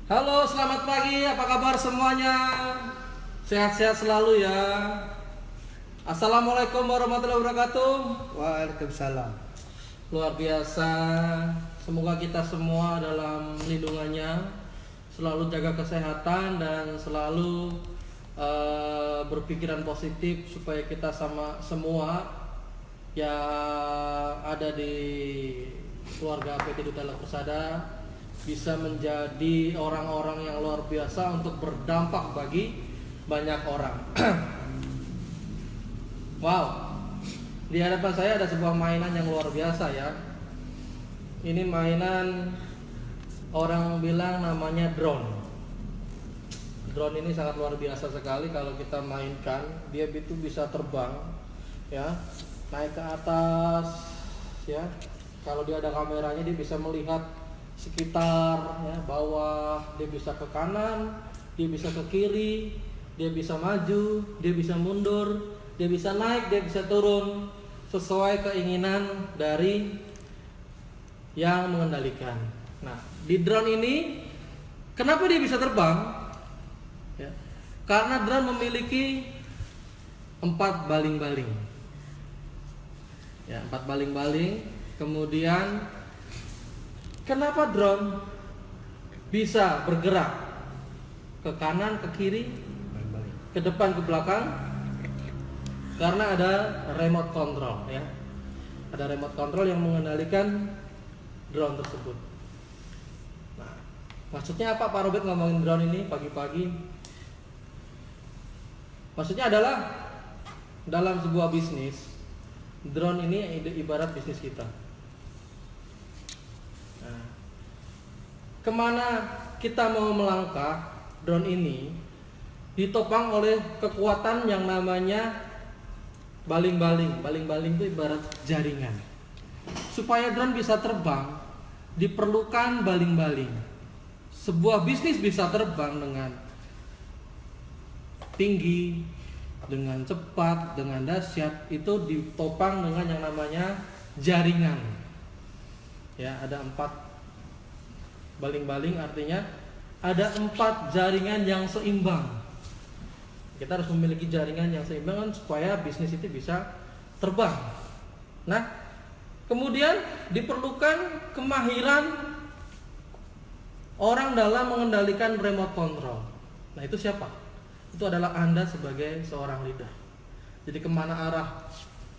Halo, selamat pagi. Apa kabar semuanya? Sehat-sehat selalu ya. Assalamualaikum warahmatullahi wabarakatuh. Waalaikumsalam. Luar biasa. Semoga kita semua dalam lindungannya selalu jaga kesehatan dan selalu berpikiran positif supaya kita sama semua yang ada di keluarga PT Duta Alam Persada bisa menjadi orang-orang yang luar biasa untuk berdampak bagi banyak orang. Wow, di hadapan saya ada sebuah mainan yang luar biasa ya. Ini mainan orang bilang namanya drone. Drone ini sangat luar biasa sekali kalau kita mainkan. Dia itu bisa terbang, ya, naik ke atas, ya. Kalau dia ada kameranya dia bisa melihat sekitar, ya, bawah. Dia bisa ke kanan, dia bisa ke kiri, dia bisa maju, dia bisa mundur, dia bisa naik, dia bisa turun sesuai keinginan dari yang mengendalikan. Nah, di drone ini kenapa dia bisa terbang? Ya, karena drone memiliki 4 baling-baling. Ya, 4 baling-baling. Kemudian kenapa drone bisa bergerak ke kanan, ke kiri, ke depan, ke belakang? Karena ada remote control, ya. Ada remote control yang mengendalikan drone tersebut. Nah, maksudnya apa Pak Robert ngomongin drone ini pagi-pagi? Maksudnya adalah dalam sebuah bisnis, drone ini ibarat bisnis kita. Nah, kemana kita mau melangkah, drone ini ditopang oleh kekuatan yang namanya baling-baling. Baling-baling itu ibarat jaringan. Supaya drone bisa terbang, diperlukan baling-baling. Sebuah bisnis bisa terbang dengan tinggi, dengan cepat, dengan dahsyat, itu ditopang dengan yang namanya jaringan. Ya, ada 4 baling-baling, artinya ada 4 jaringan yang seimbang. Kita harus memiliki jaringan yang seimbang kan, supaya bisnis itu bisa terbang. Nah, kemudian diperlukan kemahiran orang dalam mengendalikan remote control. Nah, itu siapa? Itu adalah Anda sebagai seorang leader. Jadi kemana arah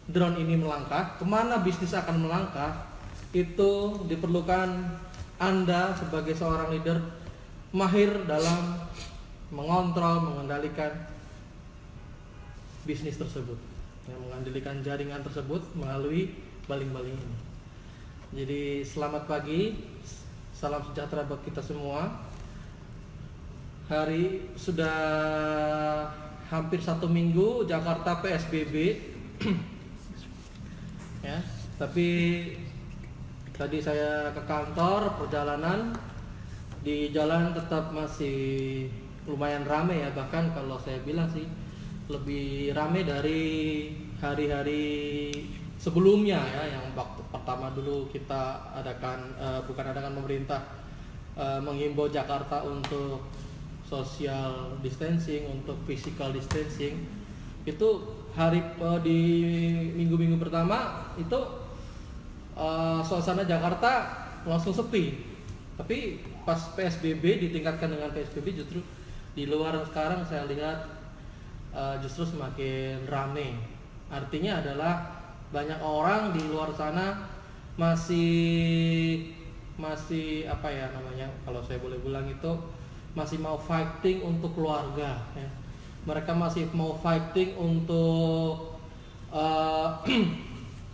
drone ini melangkah, kemana bisnis akan melangkah, itu diperlukan Anda sebagai seorang leader mahir dalam mengontrol, mengendalikan bisnis tersebut, yang mengendalikan jaringan tersebut melalui baling-baling ini. Jadi selamat pagi, salam sejahtera buat kita semua. Hari sudah hampir 1 minggu Jakarta PSBB. Ya, tapi tadi saya ke kantor, perjalanan di jalan tetap masih lumayan ramai ya, bahkan kalau saya bilang sih lebih ramai dari hari-hari sebelumnya ya, yang waktu pertama dulu kita adakan pemerintah menghimbau Jakarta untuk social distancing, untuk physical distancing. Itu di minggu-minggu pertama itu suasana Jakarta langsung sepi. Tapi pas PSBB ditingkatkan dengan PSBB, justru di luar sekarang saya lihat justru semakin ramai. Artinya adalah banyak orang di luar sana masih apa ya namanya, kalau saya boleh bilang itu masih mau fighting untuk keluarga ya. Mereka masih mau fighting untuk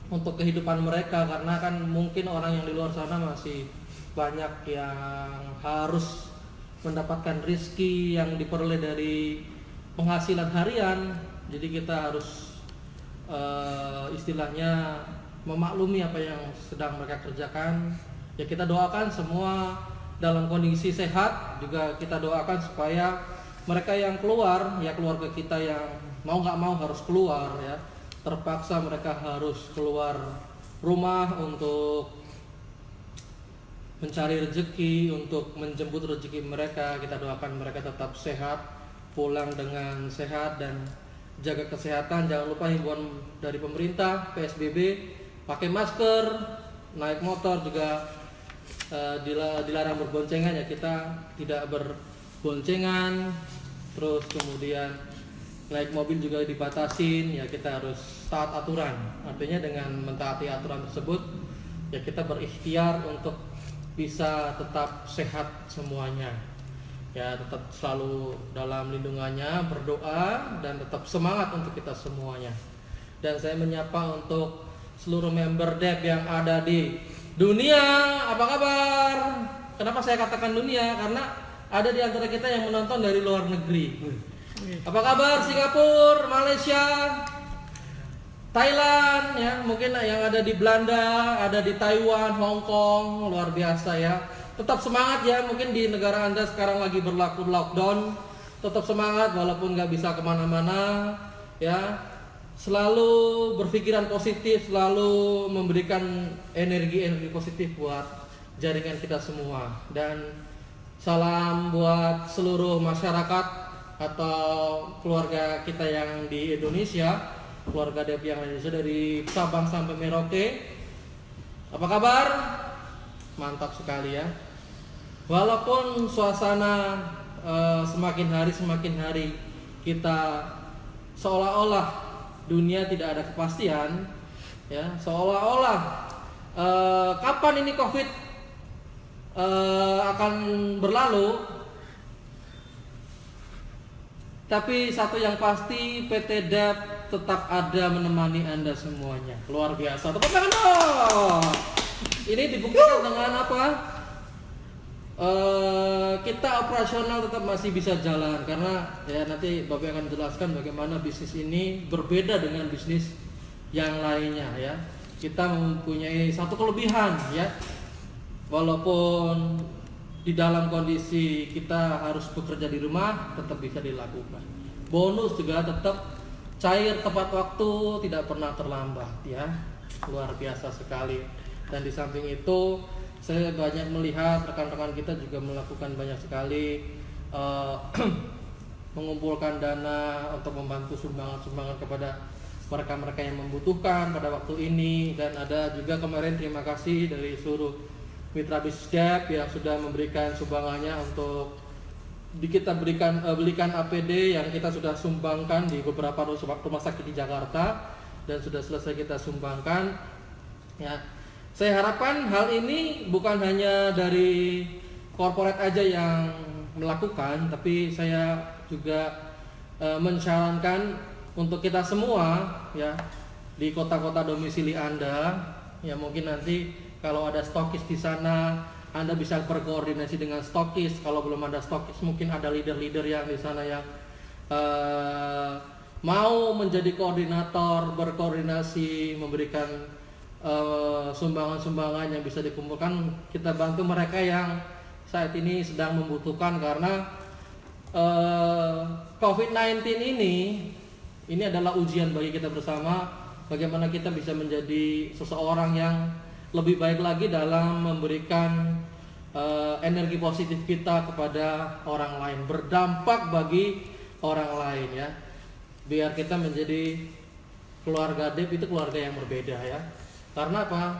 untuk kehidupan mereka, karena kan mungkin orang yang di luar sana masih banyak yang harus mendapatkan rezeki yang diperoleh dari penghasilan harian. Jadi kita harus istilahnya memaklumi apa yang sedang mereka kerjakan. Ya, kita doakan semua dalam kondisi sehat, juga kita doakan supaya mereka yang keluar, ya keluarga kita yang mau nggak mau harus keluar ya, terpaksa mereka harus keluar rumah untuk mencari rezeki, untuk menjemput rezeki mereka. Kita doakan mereka tetap sehat, pulang dengan sehat, dan jaga kesehatan. Jangan lupa himbauan dari pemerintah, PSBB, pakai masker, naik motor juga dilarang berboncengan ya, kita tidak berboncengan. Terus kemudian naik mobil juga dibatasin ya, kita harus taat aturan. Artinya dengan mentaati aturan tersebut ya, kita berikhtiar untuk bisa tetap sehat semuanya ya, tetap selalu dalam lindungannya, berdoa, dan tetap semangat untuk kita semuanya. Dan saya menyapa untuk seluruh member DEP yang ada di dunia. Apa kabar? Kenapa saya katakan dunia? Karena ada di antara kita yang menonton dari luar negeri. Apa kabar Singapura, Malaysia, Thailand ya, mungkin yang ada di Belanda, ada di Taiwan, Hong Kong, luar biasa ya. Tetap semangat ya, mungkin di negara Anda sekarang lagi berlaku lockdown. Tetap semangat walaupun nggak bisa kemana-mana ya. Selalu berpikiran positif, selalu memberikan energi positif buat jaringan kita semua. Dan salam buat seluruh masyarakat atau keluarga kita yang di Indonesia, keluarga DEP yang Indonesia dari Sabang sampai Merauke. Apa kabar? Mantap sekali ya. Walaupun suasana semakin hari kita seolah-olah dunia tidak ada kepastian ya, seolah-olah kapan ini COVID akan berlalu. Tapi satu yang pasti, PT DEP tetap ada menemani Anda semuanya. Luar biasa. Tepuk tangan dong. Ini dibuktikan dengan apa? Kita operasional tetap masih bisa jalan, karena ya nanti Bapak akan jelaskan bagaimana bisnis ini berbeda dengan bisnis yang lainnya ya. Kita mempunyai satu kelebihan ya, walaupun di dalam kondisi kita harus bekerja di rumah, tetap bisa dilakukan. Bonus juga tetap cair tepat waktu, tidak pernah terlambat ya. Luar biasa sekali. Dan di samping itu saya banyak melihat rekan-rekan kita juga melakukan banyak sekali mengumpulkan dana untuk membantu sumbangan-sumbangan kepada mereka-mereka yang membutuhkan pada waktu ini. Dan ada juga kemarin terima kasih dari seluruh mitra bisnis DEP yang sudah memberikan sumbangannya untuk kita belikan APD yang kita sudah sumbangkan di beberapa rumah sakit di Jakarta dan sudah selesai kita sumbangkan ya. Saya harapkan hal ini bukan hanya dari corporate aja yang melakukan, tapi saya juga mensarankan untuk kita semua ya, di kota-kota domisili Anda ya, mungkin nanti kalau ada stokis di sana, Anda bisa berkoordinasi dengan stokis. Kalau belum ada stokis, mungkin ada leader-leader yang di sana yang mau menjadi koordinator, berkoordinasi, memberikan sumbangan-sumbangan yang bisa dikumpulkan. Kita bantu mereka yang saat ini sedang membutuhkan, karena COVID-19 ini adalah ujian bagi kita bersama, bagaimana kita bisa menjadi seseorang yang lebih baik lagi dalam memberikan energi positif kita kepada orang lain, berdampak bagi orang lain ya. Biar kita menjadi keluarga DEP itu keluarga yang berbeda ya. Karena apa?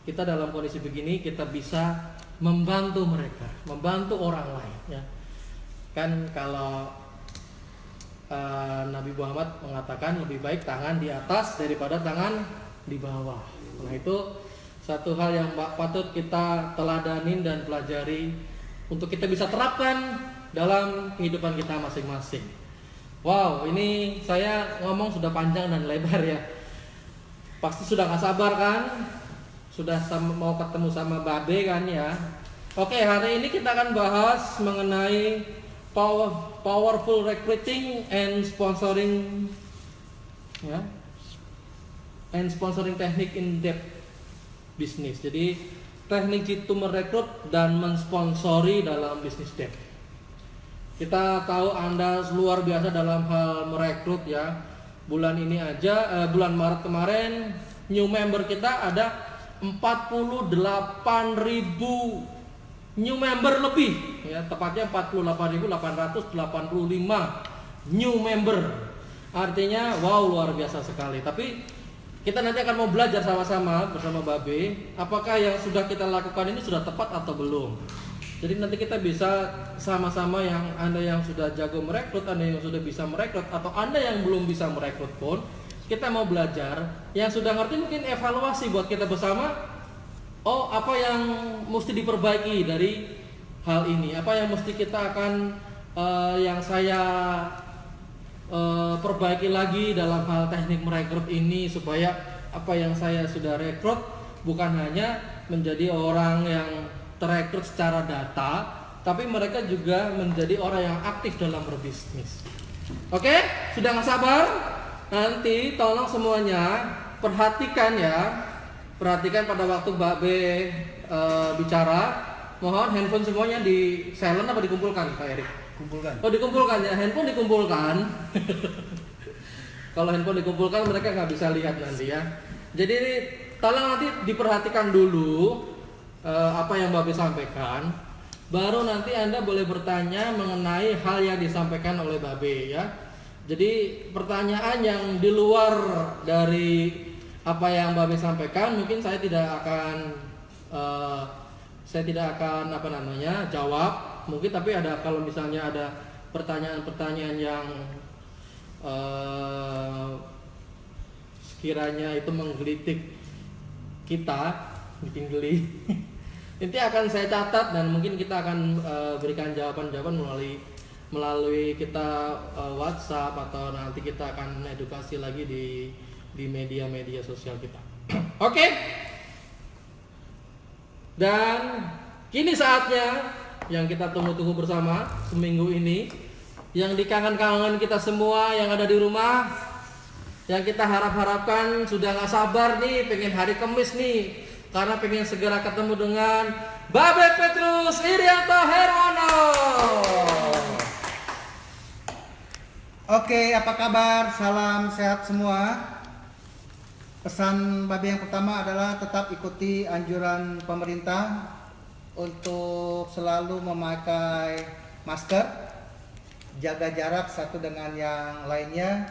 Kita dalam kondisi begini kita bisa membantu mereka, membantu orang lain ya. Kan kalau Nabi Muhammad mengatakan lebih baik tangan di atas daripada tangan di bawah. Nah, itu satu hal yang patut kita teladanin dan pelajari untuk kita bisa terapkan dalam kehidupan kita masing-masing. Wow, ini saya ngomong sudah panjang dan lebar ya. Pasti sudah gak sabar kan? Sudah mau ketemu sama Babe kan ya? Oke, hari ini kita akan bahas mengenai powerful recruiting and sponsoring ya. And sponsoring technique in DEP bisnis. Jadi teknik jitu merekrut dan mensponsori dalam bisnis DEP. Kita tahu Anda luar biasa dalam hal merekrut ya. Bulan ini aja, bulan Maret kemarin new member kita ada 48.000 new member lebih ya, tepatnya 48.885 new member. Artinya wow, luar biasa sekali. Tapi kita nanti akan mau belajar sama-sama bersama Babe, apakah yang sudah kita lakukan ini sudah tepat atau belum. Jadi nanti kita bisa sama-sama, yang Anda yang sudah jago merekrut, Anda yang sudah bisa merekrut, atau Anda yang belum bisa merekrut pun, kita mau belajar. Yang sudah ngerti mungkin evaluasi buat kita bersama. Oh, apa yang mesti diperbaiki dari hal ini? Apa yang mesti kita akan yang saya perbaiki lagi dalam hal teknik merekrut ini, supaya apa yang saya sudah rekrut bukan hanya menjadi orang yang terekrut secara data, tapi mereka juga menjadi orang yang aktif dalam berbisnis. Oke, sudah nggak sabar? Nanti tolong semuanya perhatikan ya. Perhatikan pada waktu Mbak B bicara, mohon handphone semuanya di silent apa dikumpulkan, Pak Erik? Kumpulkan. Oh, dikumpulkan ya, handphone dikumpulkan. Kalau handphone dikumpulkan mereka nggak bisa lihat nanti ya. Jadi tolong nanti diperhatikan dulu apa yang Mbak B sampaikan. Baru nanti Anda boleh bertanya mengenai hal yang disampaikan oleh Mbak B ya. Jadi pertanyaan yang di luar dari apa yang Mbak B sampaikan mungkin saya tidak akan jawab mungkin, tapi ada, kalau misalnya ada pertanyaan-pertanyaan yang sekiranya itu menggelitik kita, bikin geli, nanti akan saya catat dan mungkin kita akan berikan jawaban-jawaban melalui kita WhatsApp, atau nanti kita akan edukasi lagi di media-media sosial kita. Oke? Dan kini saatnya yang kita tunggu-tunggu bersama seminggu ini, yang dikangen-kangen kita semua yang ada di rumah, yang kita harap-harapkan sudah gak sabar nih, pengen hari Kamis nih, karena pengen segera ketemu dengan Babe Petrus Irianto Hermono. Oke, apa kabar? Salam sehat semua. Pesan Babe yang pertama adalah tetap ikuti anjuran pemerintah untuk selalu memakai masker, jaga jarak satu dengan yang lainnya.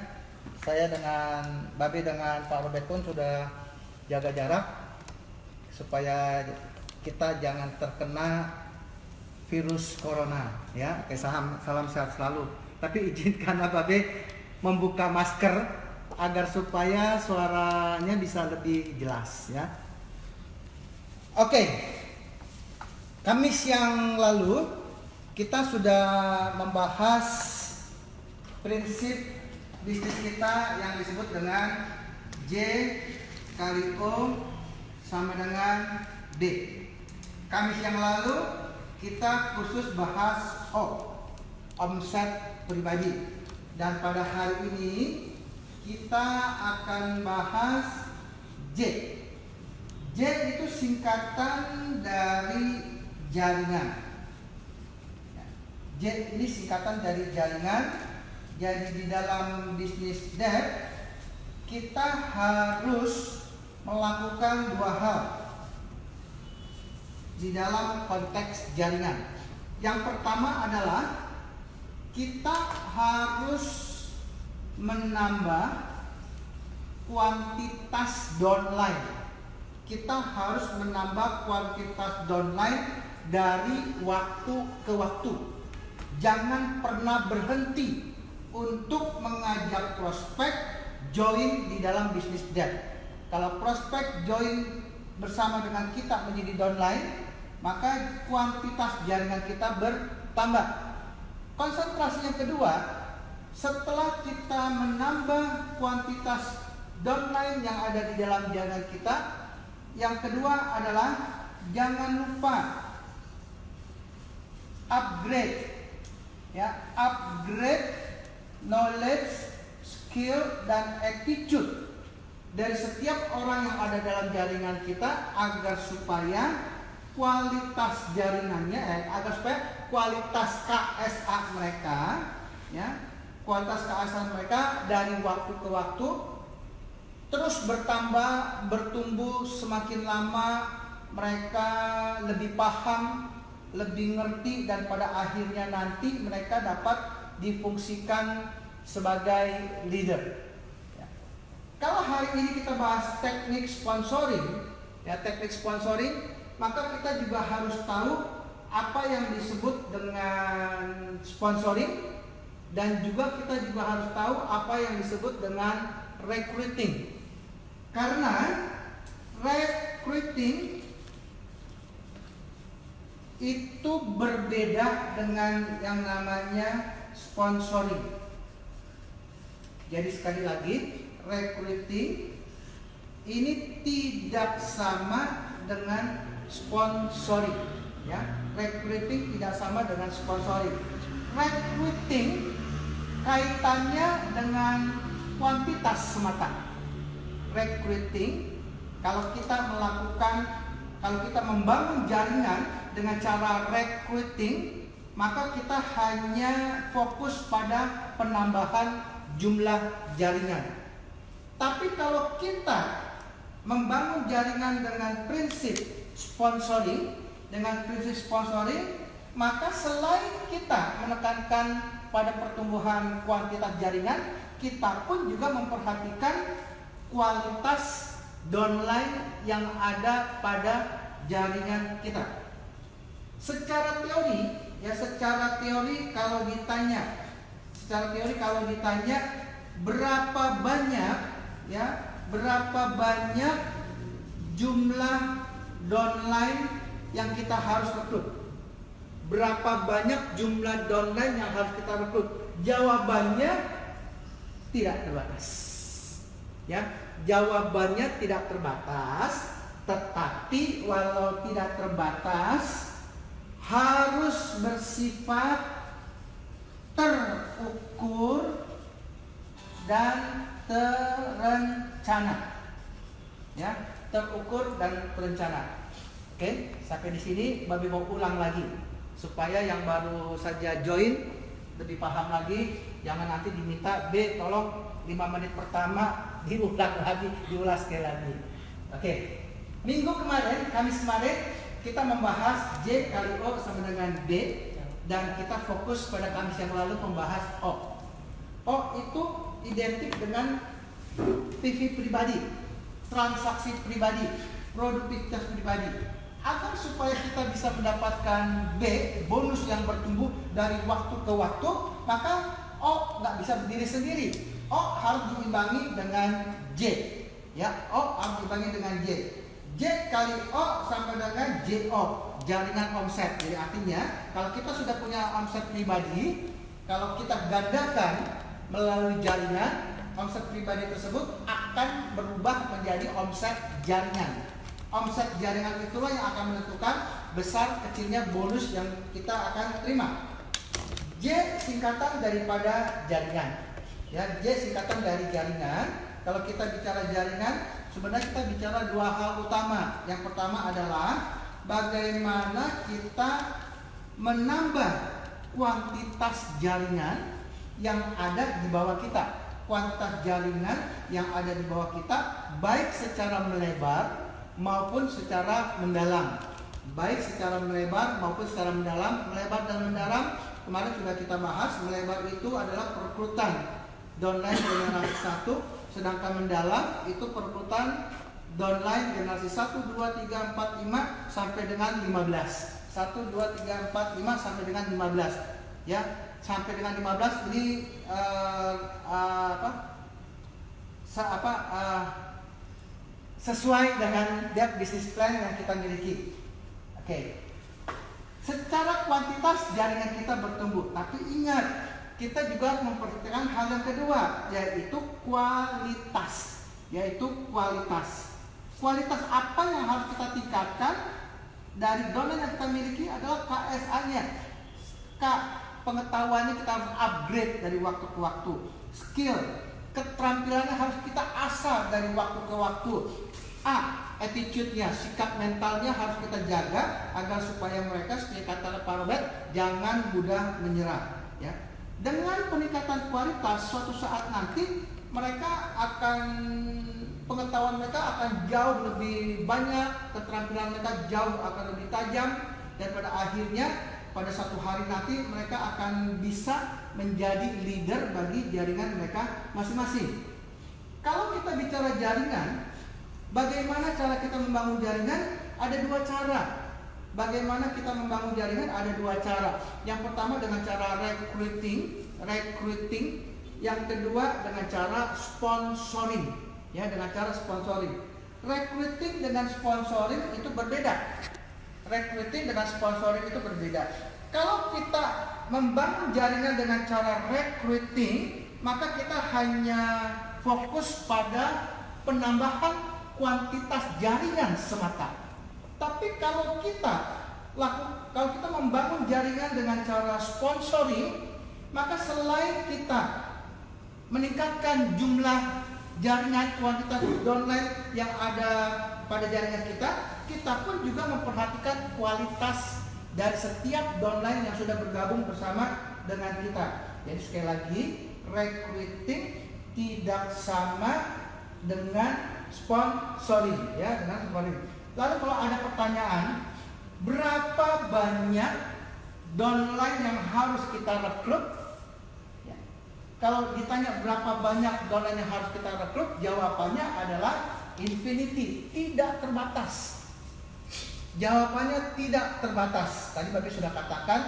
Saya dengan Babe dengan Pak Robert pun sudah jaga jarak supaya kita jangan terkena virus corona ya. Oke, salam sehat selalu. Tapi izinkan Babe membuka masker agar supaya suaranya bisa lebih jelas ya. Oke. Kamis yang lalu kita sudah membahas prinsip bisnis kita yang disebut dengan J kali O sama dengan D. Kamis yang lalu kita khusus bahas O, omset pribadi. Dan pada hari ini kita akan bahas J. J itu singkatan dari jaringan. J ini singkatan dari jaringan. Jadi di dalam bisnis debt kita harus melakukan dua hal di dalam konteks jaringan. Yang pertama adalah kita harus menambah kuantitas downline. Kita harus menambah kuantitas downline dari waktu ke waktu. Jangan pernah berhenti untuk mengajak prospek join di dalam bisnis debt. Kalau prospek join bersama dengan kita menjadi downline, maka kuantitas jaringan kita bertambah. Konsentrasi yang kedua, setelah kita menambah kuantitas downline yang ada di dalam jaringan kita, yang kedua adalah jangan lupa upgrade ya, upgrade knowledge, skill dan attitude dari setiap orang yang ada dalam jaringan kita agar supaya kualitas jaringannya agar supaya kualitas KSA mereka ya, kualitas KSA mereka dari waktu ke waktu terus bertambah, bertumbuh, semakin lama mereka lebih paham, lebih ngerti, dan pada akhirnya nanti mereka dapat difungsikan sebagai leader. Ya. Kalau hari ini kita bahas teknik sponsoring, ya teknik sponsoring, maka kita juga harus tahu apa yang disebut dengan sponsoring, dan juga kita juga harus tahu apa yang disebut dengan recruiting. Karena recruiting itu berbeda dengan yang namanya sponsoring. Jadi sekali lagi, recruiting ini tidak sama dengan sponsoring, ya. Recruiting tidak sama dengan sponsoring. Recruiting kaitannya dengan kuantitas semata. Recruiting, kalau kita membangun jaringan dengan cara recruiting, maka kita hanya fokus pada penambahan jumlah jaringan. Tapi kalau kita membangun jaringan dengan prinsip sponsoring, maka selain kita menekankan pada pertumbuhan kuantitas jaringan, kita pun juga memperhatikan kualitas downline yang ada pada jaringan kita. Secara teori kalau ditanya berapa banyak jumlah downline yang kita harus rekrut? Berapa banyak jumlah downline yang harus kita rekrut? Jawabannya tidak terbatas. Ya, jawabannya tidak terbatas, tetapi walau tidak terbatas harus bersifat terukur dan terencana. Ya, terukur dan terencana. Oke, sampai di sini Babi mau ulang lagi supaya yang baru saja join lebih paham lagi. Jangan nanti diminta B tolong 5 menit pertama diulas sekali lagi. Oke. Kamis kemarin kita membahas J kali O sama dengan B, dan kita fokus pada Kamis yang lalu membahas O. O itu identik dengan PV pribadi, transaksi pribadi, produktivitas pribadi. Agar supaya kita bisa mendapatkan B, bonus yang bertumbuh dari waktu ke waktu, maka O nggak bisa berdiri sendiri. O harus diimbangi dengan J. Ya, O harus diimbangi dengan J. J kali O sama dengan JO, jaringan omset. Jadi artinya kalau kita sudah punya omset pribadi, kalau kita gandakan melalui jaringan, omset pribadi tersebut akan berubah menjadi omset jaringan. Omset jaringan itulah yang akan menentukan besar kecilnya bonus yang kita akan terima. J singkatan daripada jaringan. Ya, J singkatan dari jaringan. Kalau kita bicara jaringan, sebenarnya kita bicara dua hal utama. Yang pertama adalah bagaimana kita menambah kuantitas jaringan yang ada di bawah kita. Kuantitas jaringan yang ada di bawah kita baik secara melebar maupun secara mendalam. Baik secara melebar maupun secara mendalam. Melebar dan mendalam kemarin sudah kita bahas. Melebar itu adalah perekrutan downline generasi 1, sedangkan mendalam itu perekrutan downline generasi 1, 2, 3, 4, 5 sampai dengan 15. 1, 2, 3, 4, 5 sampai dengan 15. Ya, sampai dengan 15 ini sesuai dengan debt business plan yang kita miliki. Oke. Secara kuantitas jaringan kita bertumbuh, tapi ingat kita juga harus memperhatikan hal yang kedua, yaitu kualitas. Kualitas apa yang harus kita tingkatkan dari domain yang kita miliki adalah KSA-nya. Pengetahuannya kita harus upgrade dari waktu ke waktu. Skill, keterampilannya harus kita asah dari waktu ke waktu. Attitude-nya, sikap mentalnya harus kita jaga agar supaya mereka, seperti kata Pak Robert, jangan mudah menyerah. Ya. Dengan peningkatan kualitas, suatu saat nanti mereka akan pengetahuan mereka akan jauh lebih banyak, keterampilan mereka jauh akan lebih tajam, dan pada akhirnya pada satu hari nanti mereka akan bisa menjadi leader bagi jaringan mereka masing-masing. Kalau kita bicara jaringan, bagaimana cara kita membangun jaringan? Ada dua cara. Bagaimana kita membangun jaringan? Ada dua cara. Yang pertama dengan cara recruiting. Yang kedua dengan cara sponsoring. Ya, dengan cara sponsoring. Recruiting dengan sponsoring itu berbeda. Recruiting dengan sponsoring itu berbeda. Kalau kita membangun jaringan dengan cara recruiting, maka kita hanya fokus pada penambahan kuantitas jaringan semata. Tapi kalau kita membangun jaringan dengan cara sponsoring, maka selain kita meningkatkan jumlah jaringan, kuantitas downline yang ada pada jaringan kita pun juga memperhatikan kualitas dari setiap downline yang sudah bergabung bersama dengan kita. Jadi sekali lagi, recruiting tidak sama dengan sponsoring, ya, dengan sponsoring. Lalu kalau ada pertanyaan, berapa banyak downline yang harus kita rekrut? Ya. Kalau ditanya berapa banyak downline yang harus kita rekrut, jawabannya adalah infinity, tidak terbatas. Jawabannya tidak terbatas. Tadi Bapak sudah katakan,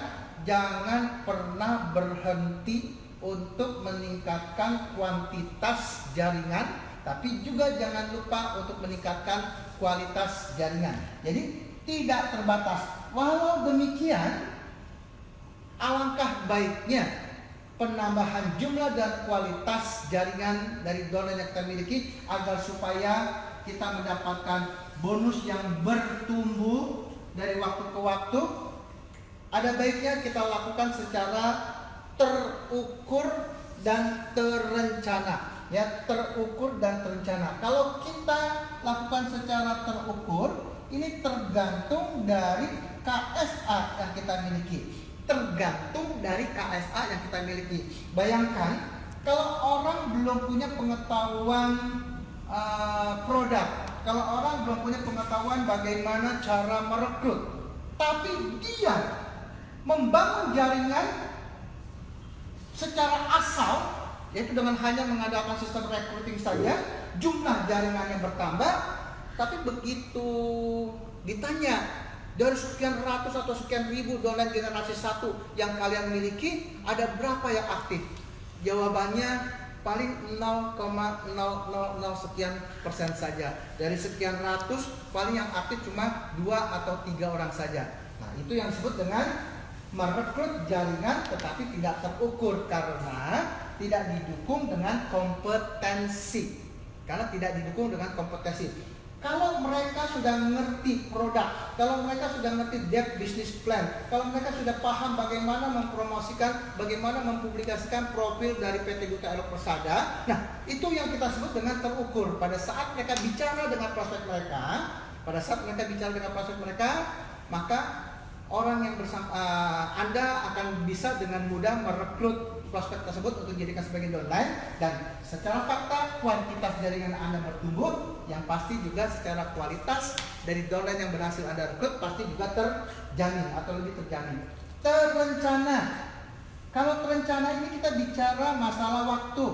jangan pernah berhenti untuk meningkatkan kuantitas jaringan, tapi juga jangan lupa untuk meningkatkan kualitas jaringan. Jadi tidak terbatas. Walau demikian, alangkah baiknya penambahan jumlah dan kualitas jaringan dari downline yang kita miliki agar supaya kita mendapatkan bonus yang bertumbuh dari waktu ke waktu. Ada baiknya kita lakukan secara terukur dan terencana, ya, terukur dan terencana. Kalau kita lakukan secara terukur, ini tergantung dari KSA yang kita miliki. Tergantung dari KSA yang kita miliki. Bayangkan kalau orang belum punya pengetahuan produk, kalau orang belum punya pengetahuan bagaimana cara merekrut, tapi dia membangun jaringan secara asal, yaitu dengan hanya mengadakan sistem recruiting saja, jumlah jaringannya bertambah, tapi begitu ditanya dari sekian ratus atau sekian ribu downline generasi 1 yang kalian miliki, ada berapa yang aktif? Jawabannya paling 0,000 sekian persen saja. Dari sekian ratus, paling yang aktif cuma 2 atau 3 orang saja. Nah, itu yang disebut dengan merekrut jaringan tetapi tidak terukur, karena tidak didukung dengan kompetensi. Kalau mereka sudah mengerti produk, kalau mereka sudah mengerti depth business plan, kalau mereka sudah paham bagaimana mempromosikan, bagaimana mempublikasikan profil dari PT Duta Elo Persada, nah itu yang kita sebut dengan terukur. Pada saat mereka bicara dengan prospek mereka, maka orang yang Anda akan bisa dengan mudah merekrut prospek tersebut untuk dijadikan sebagai downline, dan secara fakta kuantitas jaringan Anda bertumbuh, yang pasti juga secara kualitas dari downline yang berhasil Anda rekrut pasti juga terjamin atau lebih terjamin. Terencana. Kalau terencana ini kita bicara masalah waktu,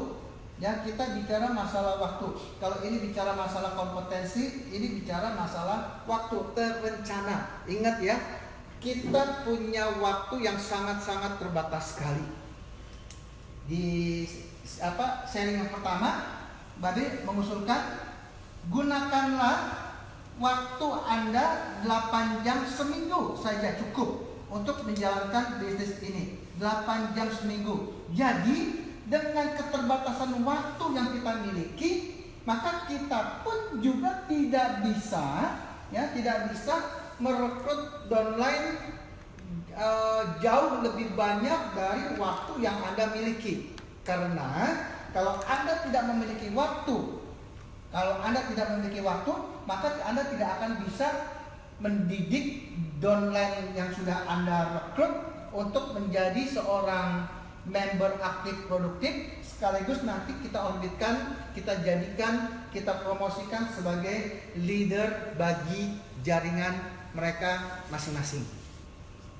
ya, kita bicara masalah waktu. Kalau ini bicara masalah kompetensi, ini bicara masalah waktu. Terencana. Ingat ya, kita punya waktu yang sangat-sangat terbatas sekali. Di sharing yang pertama, Babe mengusulkan gunakanlah waktu Anda 8 jam seminggu saja cukup untuk menjalankan bisnis ini. 8 jam seminggu. Jadi dengan keterbatasan waktu yang kita miliki, maka kita pun juga tidak bisa merekrut downline jauh lebih banyak dari waktu yang Anda miliki. Karena kalau Anda tidak memiliki waktu, maka Anda tidak akan bisa mendidik downline yang sudah Anda rekrut untuk menjadi seorang member aktif produktif, sekaligus nanti kita orbitkan, kita jadikan, kita promosikan sebagai leader bagi jaringan mereka masing-masing.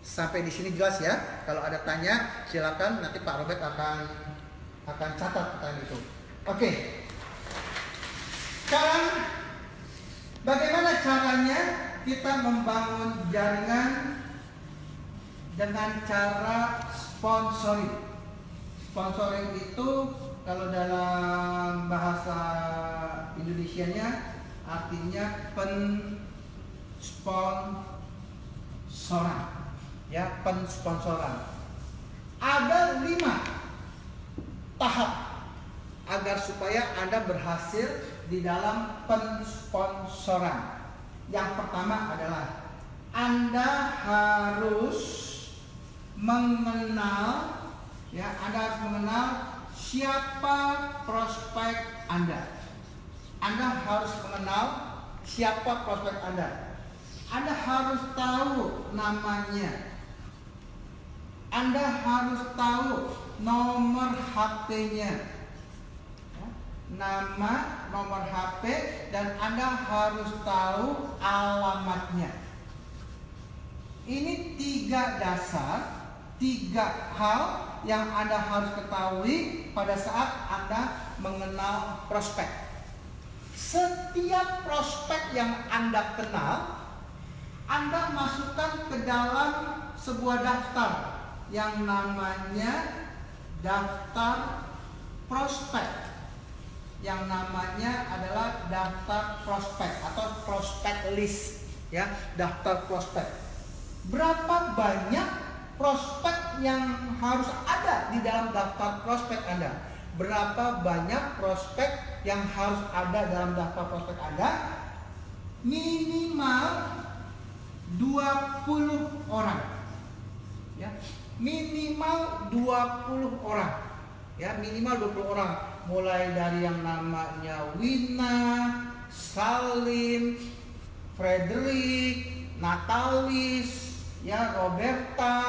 Sampai di sini jelas ya? Kalau ada tanya silakan, nanti Pak Robert akan catat pertanyaan itu. Oke. Sekarang bagaimana caranya kita membangun jaringan dengan cara sponsoring? Sponsoring itu kalau dalam bahasa Indonesianya artinya pensponsoran. Ya, pensponsoran. Ada 5 tahap agar supaya Anda berhasil di dalam pensponsoran. Yang pertama adalah Anda harus mengenal, ya, Anda harus mengenal siapa prospek Anda. Anda harus mengenal siapa prospek Anda. Anda harus tahu namanya. Anda harus tahu nomor HP-nya. Nama, nomor HP, dan Anda harus tahu alamatnya. Ini 3 dasar, 3 hal yang Anda harus ketahui pada saat Anda mengenal prospek. Setiap prospek yang Anda kenal, Anda masukkan ke dalam sebuah daftar yang namanya daftar prospek. Yang namanya adalah daftar prospek atau prospek list, ya, daftar prospek. Berapa banyak prospek yang harus ada di dalam daftar prospek Anda? Berapa banyak prospek yang harus ada dalam daftar prospek Anda? Minimal 20 orang. Ya, minimal 20 orang. Ya, minimal 20 orang. Mulai dari yang namanya Wina, Salim, Frederick, Natalis, ya, Roberta,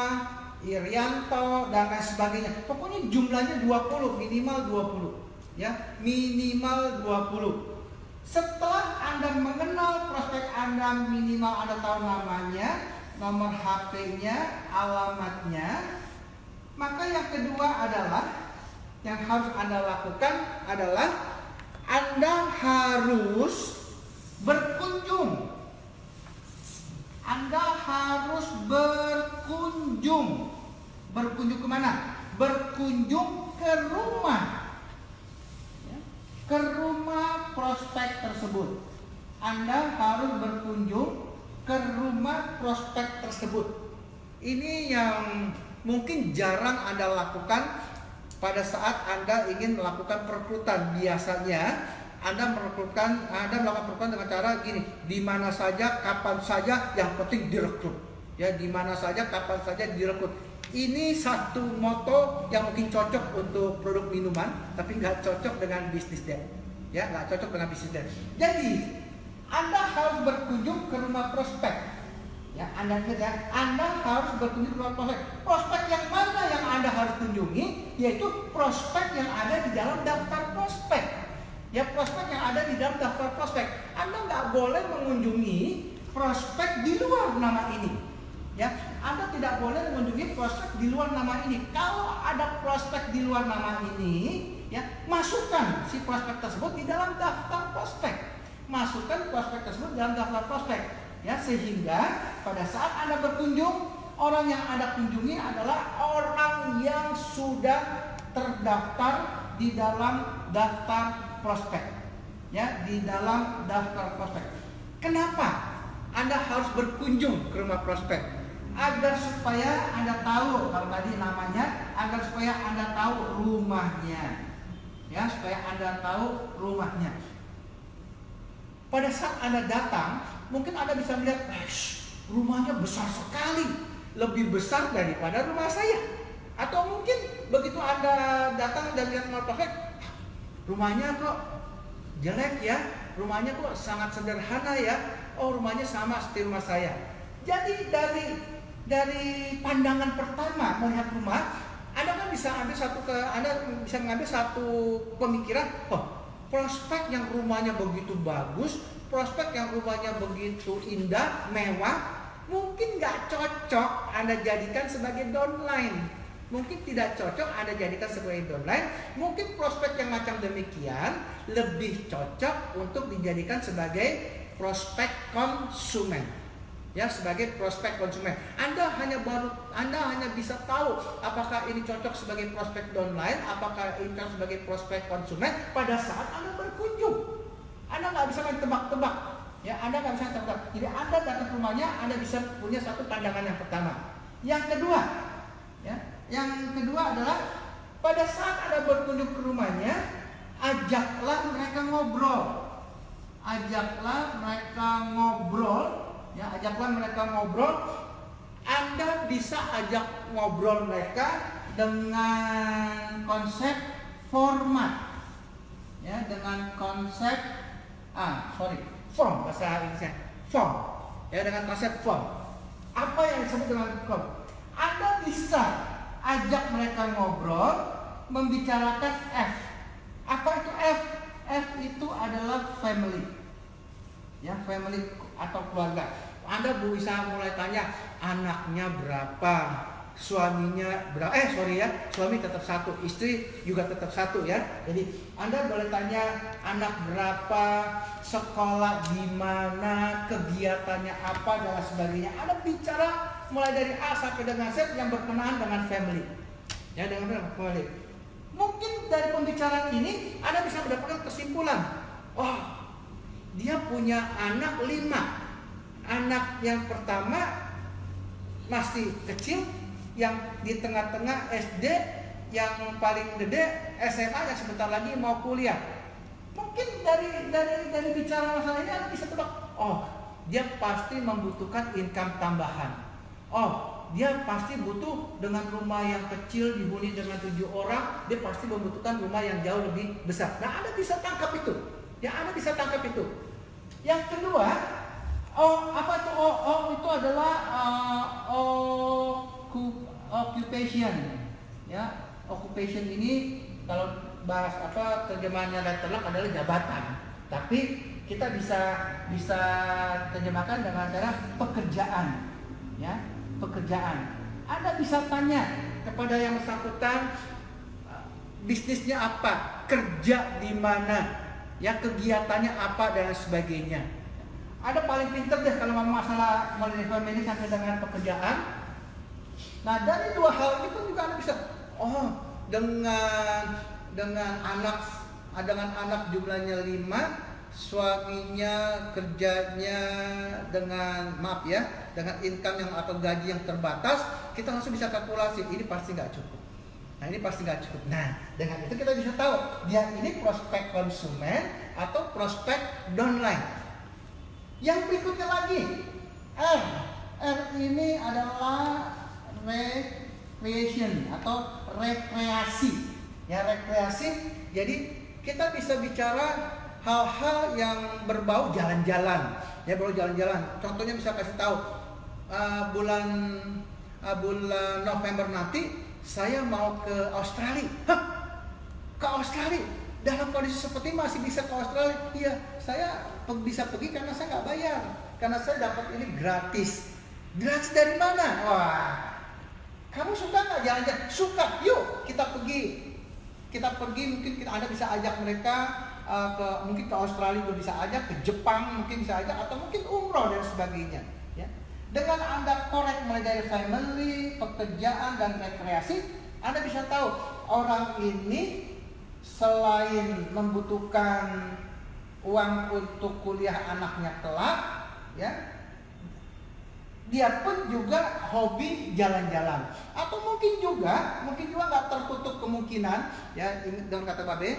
Irianto, dan lain sebagainya. Pokoknya jumlahnya 20, minimal 20. Ya, minimal 20. Setelah Anda mengenal prospek Anda, minimal Anda tahu namanya, nomor HP-nya, alamatnya, maka yang kedua adalah yang harus Anda lakukan adalah Anda harus berkunjung. Anda harus berkunjung. Berkunjung kemana? Berkunjung ke rumah. Ya, ke rumah prospek tersebut. Anda harus berkunjung ke rumah prospek tersebut. Ini yang mungkin jarang Anda lakukan pada saat Anda ingin melakukan perekrutan. Biasanya Anda melakukan perekrutan dengan cara gini, di mana saja, kapan saja, yang penting direkrut. Ya, di mana saja, kapan saja direkrut. Ini satu moto yang mungkin cocok untuk produk minuman, tapi nggak cocok dengan bisnis dia. Ya, nggak cocok dengan bisnis dia. Jadi Anda harus berkunjung ke rumah prospek. Ya, Anda ingat ya, Anda harus berkunjung ke rumah prospek. Prospek yang mana yang Anda harus kunjungi? Yaitu prospek yang ada di dalam daftar prospek. Ya, prospek yang ada di dalam daftar prospek. Anda nggak boleh mengunjungi prospek di luar nama ini. Ya, Anda tidak boleh mengunjungi prospek di luar nama ini. Kalau ada prospek di luar nama ini, ya, masukkan si prospek tersebut di dalam daftar prospek. Masukkan prospek tersebut dalam daftar prospek. Ya, sehingga pada saat Anda berkunjung, orang yang Anda kunjungi adalah orang yang sudah terdaftar di dalam daftar prospek. Ya, di dalam daftar prospek. Kenapa Anda harus berkunjung ke rumah prospek? Agar supaya Anda tahu, kalau tadi namanya, agar supaya Anda tahu rumahnya. Ya, supaya Anda tahu rumahnya. Pada saat Anda datang, mungkin Anda bisa melihat, rumahnya besar sekali, lebih besar daripada rumah saya. Atau mungkin begitu Anda datang dan lihat rumah prospek, rumahnya kok jelek ya, rumahnya kok sangat sederhana ya, oh rumahnya sama seperti rumah saya. Jadi dari pandangan pertama melihat rumah, Anda kan Anda bisa mengambil satu pemikiran, oh, prospek yang rumahnya begitu bagus, prospek yang rumahnya begitu indah, mewah, mungkin nggak cocok Anda jadikan sebagai downline. Mungkin tidak cocok Anda jadikan sebagai downline. Mungkin prospek yang macam demikian lebih cocok untuk dijadikan sebagai prospek konsumen. Ya, sebagai prospek konsumen. Anda hanya bisa tahu apakah ini cocok sebagai prospek downline, apakah ini cocok sebagai prospek konsumen pada saat Anda berkunjung. Anda nggak bisa main tebak-tebak. Ya, Anda nggak bisa tebak. Jadi Anda datang ke rumahnya, Anda bisa punya satu pandangan yang pertama. Yang kedua adalah pada saat Anda berkunjung ke rumahnya, ajaklah mereka ngobrol. Ajaklah mereka ngobrol. Anda bisa ajak ngobrol mereka dengan konsep format. Ya, dengan konsep form, bahasa Inggrisnya form. Ya, dengan konsep form. Apa yang disebut dengan form? Anda bisa ajak mereka ngobrol, membicarakan F. Apa itu F? F itu adalah family. Ya, family atau keluarga. Anda bisa mulai tanya anaknya berapa, suaminya berapa. Suami tetap satu, istri juga tetap satu ya. Jadi Anda boleh tanya anak berapa, sekolah di mana, kegiatannya apa dan sebagainya. Anda bicara mulai dari A sampai dengan Z yang berkenaan dengan family. Ya, dengan family. Mungkin dari pembicaraan ini Anda bisa mendapatkan kesimpulan. Oh, dia punya anak 5. Anak yang pertama masih kecil, yang di tengah-tengah SD, yang paling gede SMA, yang sebentar lagi mau kuliah. Mungkin dari bicara masalah ini Anda bisa tebak, oh, dia pasti membutuhkan income tambahan. Oh, dia pasti butuh dengan rumah yang kecil dihuni dengan 7 orang, dia pasti membutuhkan rumah yang jauh lebih besar. Nah, Anda bisa tangkap itu. Ya, Anda bisa tangkap itu. Yang kedua, itu adalah occupation. Ya, occupation ini kalau bahas terjemahannya letterlock adalah jabatan. Tapi kita bisa terjemahkan dengan cara pekerjaan. Ya, pekerjaan. Anda bisa tanya kepada yang bersangkutan bisnisnya apa, kerja di mana, ya, kegiatannya apa dan sebagainya. Ada paling pintar deh kalau ngomong masalah mulai family sampai dengan pekerjaan. Nah, dari dua hal ini pun juga Anda bisa, dengan anak jumlahnya 5, suaminya kerjanya dengan income yang atau gaji yang terbatas, kita langsung bisa kalkulasi ini pasti nggak cukup. Nah, dengan itu kita bisa tahu dia ini prospek konsumen atau prospek downline. Yang berikutnya lagi, R ini adalah recreation atau rekreasi. Ya, rekreasi. Jadi kita bisa bicara hal-hal yang berbau jalan-jalan. Ya, berbau jalan-jalan. Contohnya bisa kasih tahu bulan November nanti saya mau ke Australia. Ke Australia? Dalam kondisi seperti masih bisa ke Australia? Iya, saya bisa pergi karena saya nggak bayar, karena saya dapat ini gratis. Gratis dari mana? Wah, kamu suka nggak jalan-jalan? Suka, yuk kita pergi. Mungkin Anda bisa ajak mereka mungkin ke Australia juga bisa ajak, ke Jepang mungkin bisa ajak, atau mungkin umroh dan sebagainya. Ya. Dengan Anda korek mulai dari family, pekerjaan dan rekreasi, Anda bisa tahu orang ini selain membutuhkan uang untuk kuliah anaknya kelak, ya, dia pun juga hobi jalan-jalan. Atau mungkin juga nggak tertutup kemungkinan, ya, dengan kata Babe,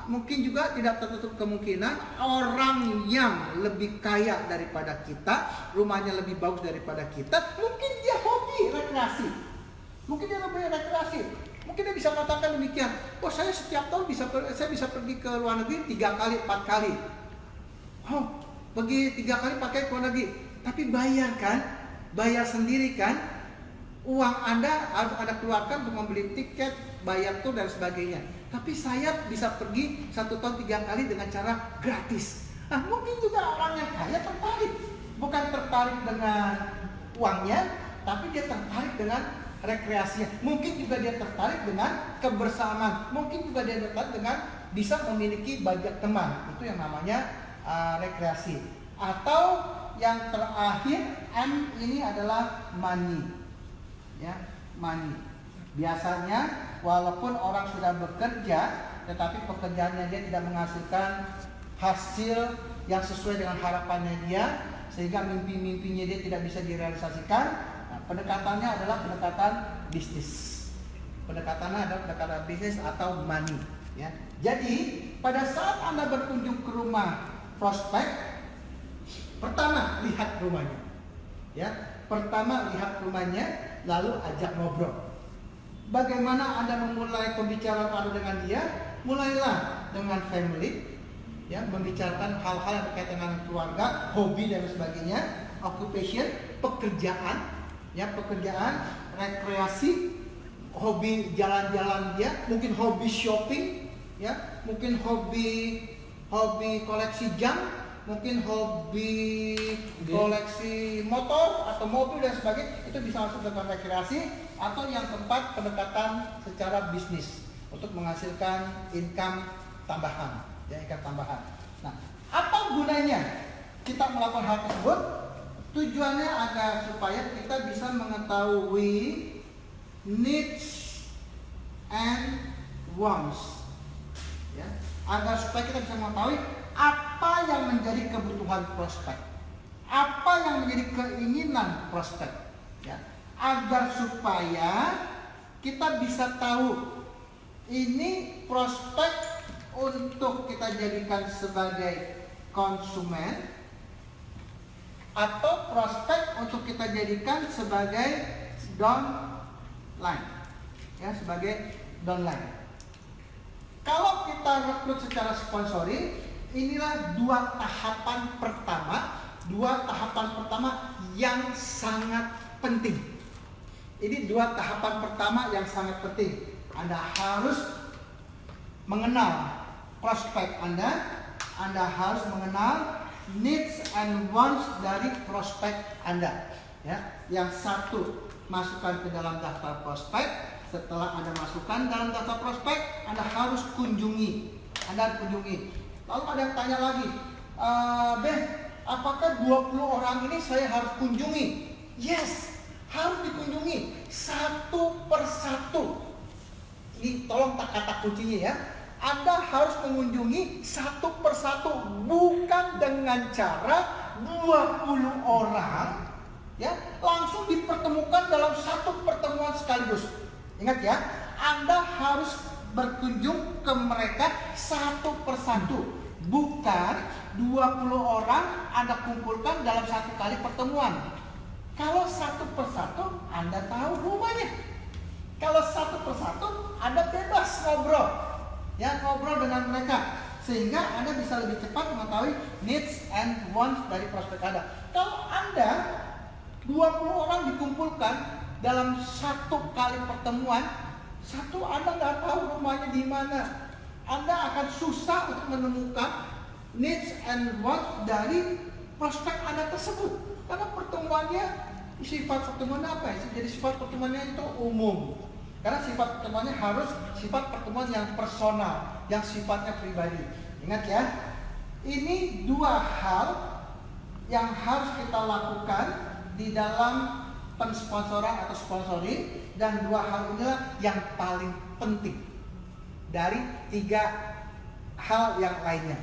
mungkin juga tidak tertutup kemungkinan orang yang lebih kaya daripada kita, rumahnya lebih bagus daripada kita, mungkin dia hobi rekreasi. Mungkin dia bisa katakan demikian, saya setiap tahun saya bisa pergi ke luar negeri 3 kali, 4 kali. Pergi 3 kali, 4 kali ke luar negeri. Tapi bayar kan? Bayar sendiri kan? Uang Anda harus Anda keluarkan untuk membeli tiket, bayar tur dan sebagainya. Tapi saya bisa pergi 1 tahun 3 kali dengan cara gratis. Nah, mungkin juga orang yang kaya tertarik, bukan tertarik dengan uangnya, tapi dia tertarik dengan rekreasinya. Mungkin juga dia tertarik dengan kebersamaan. Mungkin juga dia tertarik dengan bisa memiliki banyak teman. Itu yang namanya rekreasi. Atau yang terakhir, M ini adalah money. Ya, money. Biasanya walaupun orang sudah bekerja, tetapi pekerjaannya dia tidak menghasilkan hasil yang sesuai dengan harapannya dia, sehingga mimpi-mimpinya dia tidak bisa direalisasikan. Nah, pendekatannya adalah pendekatan bisnis. Pendekatannya adalah pendekatan bisnis atau money. Ya. Jadi pada saat Anda berkunjung ke rumah prospek, pertama lihat rumahnya. Ya, pertama lihat rumahnya, lalu ajak ngobrol. Bagaimana Anda memulai pembicaraan Anda dengan dia? Mulailah dengan family, ya, membicarakan hal-hal yang berkaitan dengan keluarga, hobi dan sebagainya, occupation, pekerjaan, ya, pekerjaan, rekreasi, hobi jalan-jalan dia, mungkin hobi shopping, ya, mungkin hobi koleksi jam, mungkin hobi koleksi motor atau mobil dan sebagainya. Itu bisa masuk dalam rekreasi. Atau yang keempat, pendekatan secara bisnis untuk menghasilkan income tambahan, ya, income tambahan. Nah, apa gunanya kita melakukan hal tersebut? Tujuannya agar supaya kita bisa mengetahui needs and wants, ya, agar supaya kita bisa mengetahui apa yang menjadi kebutuhan prospek, apa yang menjadi keinginan prospek, ya, agar supaya kita bisa tahu ini prospek untuk kita jadikan sebagai konsumen atau prospek untuk kita jadikan sebagai downline, ya, sebagai downline. Kalau kita rekrut secara sponsoring, inilah dua tahapan pertama yang sangat penting. Ini dua tahapan pertama yang sangat penting. Anda harus mengenal prospek Anda harus mengenal needs and wants dari prospek Anda. Ya, yang satu, masukkan ke dalam daftar prospek. Setelah Anda masukkan dalam daftar prospek, Anda harus kunjungi. Lalu ada yang tanya lagi, Beh, apakah 20 orang ini saya harus kunjungi? Yes, harus dikunjungi satu persatu. Ini tolong kata kuncinya ya. Anda harus mengunjungi satu persatu, bukan dengan cara 20 orang, ya, langsung dipertemukan dalam satu pertemuan sekaligus. Ingat ya, Anda harus berkunjung ke mereka satu persatu, bukan 20 orang Anda kumpulkan dalam satu kali pertemuan. Kalau satu persatu Anda tahu rumahnya. Kalau satu persatu Anda bebas ngobrol, ya, ngobrol dengan mereka, sehingga Anda bisa lebih cepat mengetahui needs and wants dari prospek Anda. Kalau Anda 20 orang dikumpulkan dalam satu kali pertemuan, satu Anda nggak tahu rumahnya di mana. Anda akan susah untuk menemukan needs and wants dari prospek Anda tersebut. Karena pertemuannya, sifat pertemuannya apa ya? Jadi sifat pertemuannya itu umum. Karena sifat pertemuannya harus sifat pertemuan yang personal, yang sifatnya pribadi. Ingat ya, ini dua hal yang harus kita lakukan di dalam pensponsoran atau sponsoring, dan dua hal inilah yang paling penting dari tiga hal yang lainnya.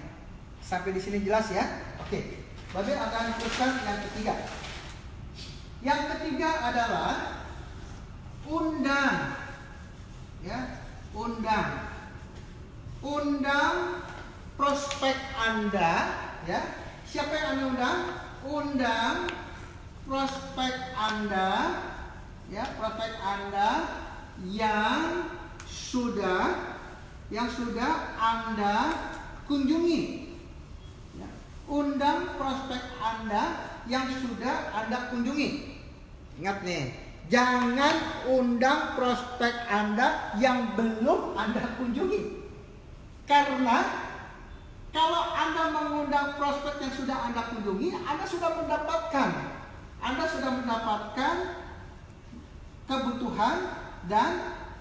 Sampai di sini jelas ya? Oke. Babe akan teruskan yang ketiga. Yang ketiga adalah undang, ya, undang prospek Anda, ya. Siapa yang Anda undang? Undang prospek Anda, ya, prospek Anda yang sudah Anda kunjungi. Undang prospek Anda yang sudah Anda kunjungi. Ingat nih, jangan undang prospek Anda yang belum Anda kunjungi. Karena kalau Anda mengundang prospek yang sudah Anda kunjungi, Anda sudah mendapatkan kebutuhan dan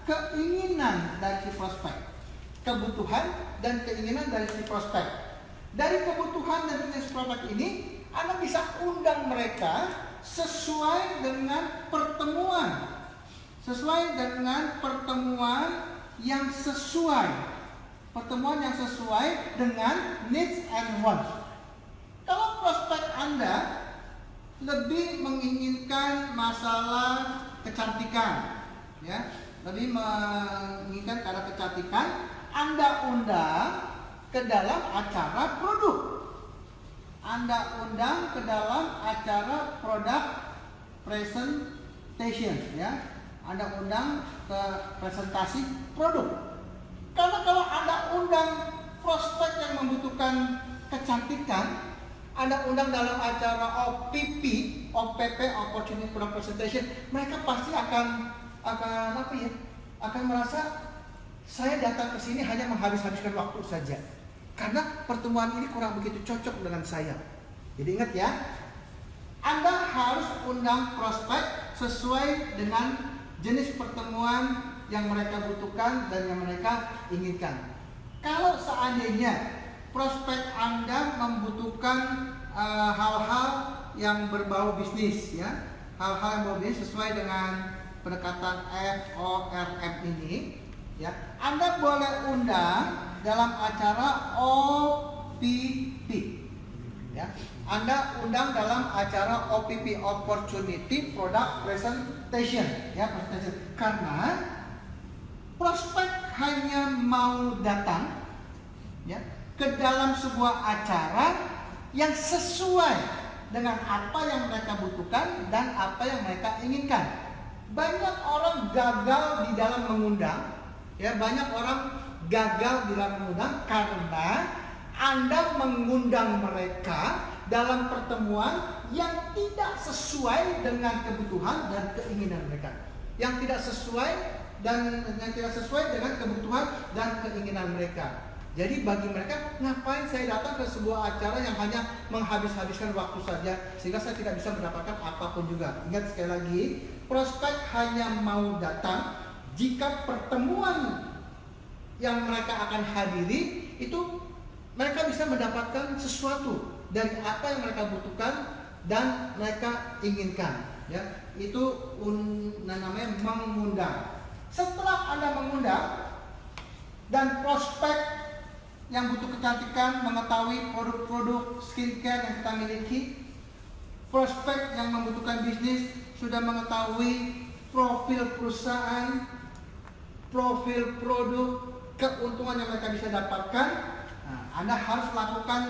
keinginan dari si prospek. Dari kebutuhan dan keinginan si prospek ini, Anda bisa undang mereka sesuai dengan pertemuan yang sesuai dengan needs and wants. Kalau prospek Anda lebih menginginkan masalah kecantikan, ya, Anda undang ke dalam acara produk. Product presentation, ya. Anda undang ke presentasi produk. Karena kalau Anda undang prospek yang membutuhkan kecantikan, Anda undang dalam acara OPP, Opportunity Product Presentation, mereka pasti akan merasa saya datang ke sini hanya menghabiskan waktu saja. Karena pertemuan ini kurang begitu cocok dengan saya. Jadi ingat ya, Anda harus undang prospek sesuai dengan jenis pertemuan yang mereka butuhkan dan yang mereka inginkan. Kalau seandainya prospek Anda membutuhkan hal-hal yang berbau bisnis, ya, hal-hal yang berbau bisnis sesuai dengan pendekatan FORM ini, ya, Anda boleh undang dalam acara OPP, ya. Anda undang dalam acara OPP, Opportunity Product Presentation, ya, karena prospek hanya mau datang, ya, ke dalam sebuah acara yang sesuai dengan apa yang mereka butuhkan dan apa yang mereka inginkan. Banyak orang gagal di dalam mengundang, ya, karena Anda mengundang mereka dalam pertemuan yang tidak sesuai dengan kebutuhan dan keinginan mereka, yang tidak sesuai dengan kebutuhan dan keinginan mereka. Jadi bagi mereka, ngapain saya datang ke sebuah acara yang hanya menghabiskan waktu saja, sehingga saya tidak bisa mendapatkan apapun juga. Ingat sekali lagi, prospek hanya mau datang jika pertemuan yang mereka akan hadiri itu mereka bisa mendapatkan sesuatu dari apa yang mereka butuhkan dan mereka inginkan, ya. Itu namanya mengundang. Setelah Anda mengundang dan prospek yang butuh kecantikan mengetahui produk-produk skincare yang kita miliki, prospek yang membutuhkan bisnis sudah mengetahui profil perusahaan, profil produk, keuntungan yang mereka bisa dapatkan. Nah, Anda harus lakukan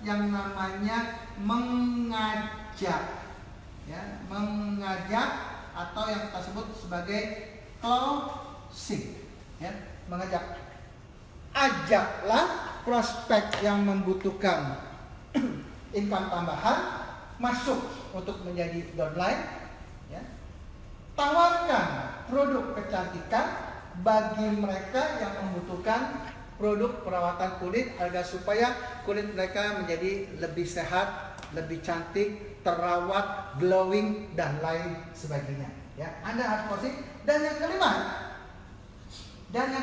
yang namanya mengajak, ya, atau yang kita sebut sebagai closing, ya, mengajak. Ajaklah prospek yang membutuhkan income tambahan masuk untuk menjadi downline, ya. Tawarkan produk kecantikan bagi mereka yang membutuhkan produk perawatan kulit agar supaya kulit mereka menjadi lebih sehat, lebih cantik, terawat, glowing dan lain sebagainya, ya. Anda harus closing. Dan yang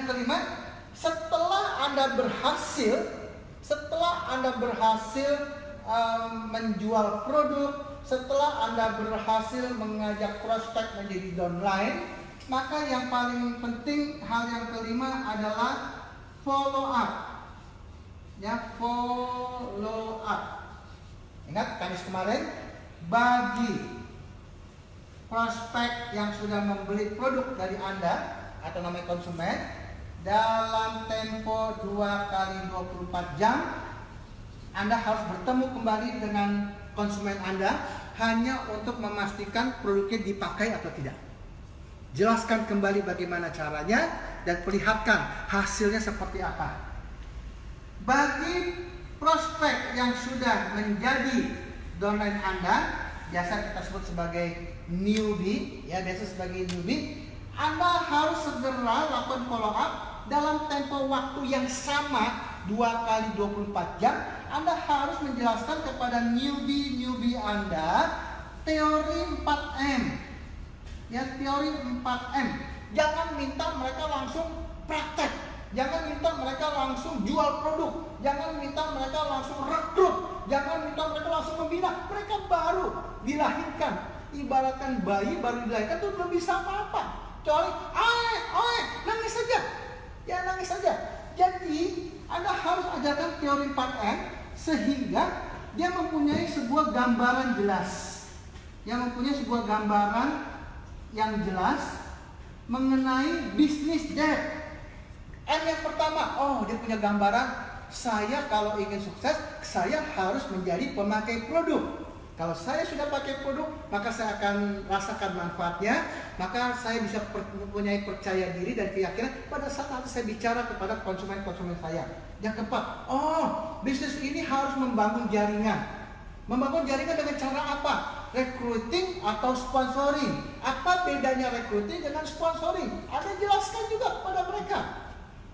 kelima, setelah Anda berhasil menjual produk, setelah Anda berhasil mengajak prospek menjadi downline, maka yang paling penting, hal yang kelima adalah follow up, ya, follow up. Ingat Kamis kemarin, bagi prospek yang sudah membeli produk dari Anda atau namanya konsumen, dalam tempo 2x24 jam Anda harus bertemu kembali dengan konsumen Anda hanya untuk memastikan produknya dipakai atau tidak. Jelaskan kembali bagaimana caranya dan perlihatkan hasilnya seperti apa. Bagi prospek yang sudah menjadi downline Anda, biasa kita sebut sebagai newbie, ya biasa sebagai newbie, Anda harus segera lakukan follow up dalam tempo waktu yang sama 2 kali 24 jam. Anda harus menjelaskan kepada newbie Anda teori 4M. Ya, teori 4M. Jangan minta mereka langsung praktek. Jangan minta mereka langsung jual produk. Jangan minta mereka langsung rekrut. Jangan minta mereka langsung membina. Mereka baru dilahirkan. Ibaratkan bayi baru dilahirkan itu belum bisa apa-apa. Kecuali, nangis saja. Ya, nangis saja. Jadi, Anda harus ajarkan teori 4M sehingga dia mempunyai sebuah gambaran jelas. Yang mempunyai sebuah gambaran yang jelas mengenai bisnis debt. M yang pertama, dia punya gambaran, saya kalau ingin sukses, saya harus menjadi pemakai produk. Kalau saya sudah pakai produk, maka saya akan rasakan manfaatnya, maka saya bisa mempunyai percaya diri dan keyakinan pada saat nanti saya bicara kepada konsumen-konsumen saya. Yang keempat, bisnis ini harus membangun jaringan. Membangun jaringan dengan cara apa? Recruiting atau sponsoring. Apa bedanya recruiting dengan sponsoring? Anda jelaskan juga kepada mereka.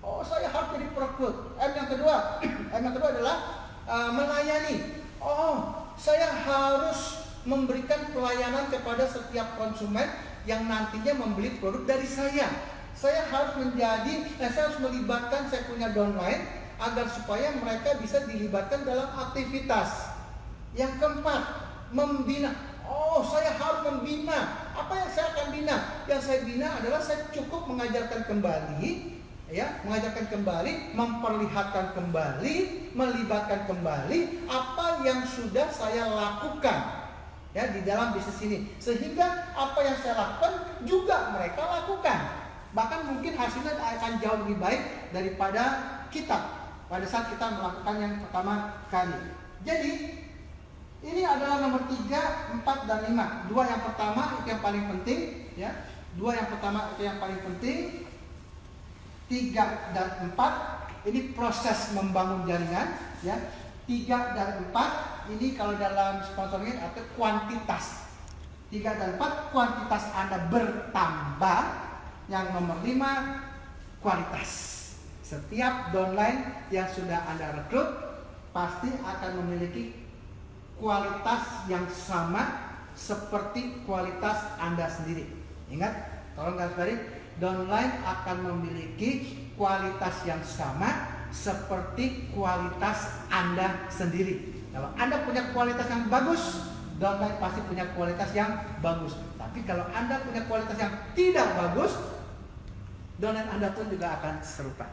Saya harus jadi perekrut. M yang kedua adalah melayani. Saya harus memberikan pelayanan kepada setiap konsumen yang nantinya membeli produk dari saya. Saya harus melibatkan, saya punya downline agar supaya mereka bisa dilibatkan dalam aktivitas. Yang keempat, membina. Saya harus membina. Apa yang saya akan bina? Yang saya bina adalah saya cukup mengajarkan kembali, memperlihatkan kembali, melibatkan kembali apa yang sudah saya lakukan ya di dalam bisnis ini, sehingga apa yang saya lakukan juga mereka lakukan, bahkan mungkin hasilnya akan jauh lebih baik daripada kita pada saat kita melakukan yang pertama kali. Jadi ini adalah nomor 3, 4, dan 5. 2 yang pertama itu yang paling penting ya. 2 yang pertama itu yang paling penting. 3 dan 4 ini proses membangun jaringan ya. 3 dan 4 ini kalau dalam sponsoring atau kuantitas. 3 dan 4 kuantitas Anda bertambah. Yang nomor 5 kualitas. Setiap downline yang sudah Anda rekrut pasti akan memiliki kualitas yang sama seperti kualitas Anda sendiri. Ingat, tolong garis bawahi, downline akan memiliki kualitas yang sama seperti kualitas Anda sendiri. Kalau Anda punya kualitas yang bagus, downline pasti punya kualitas yang bagus. Tapi kalau Anda punya kualitas yang tidak bagus, downline Anda pun juga akan serupa.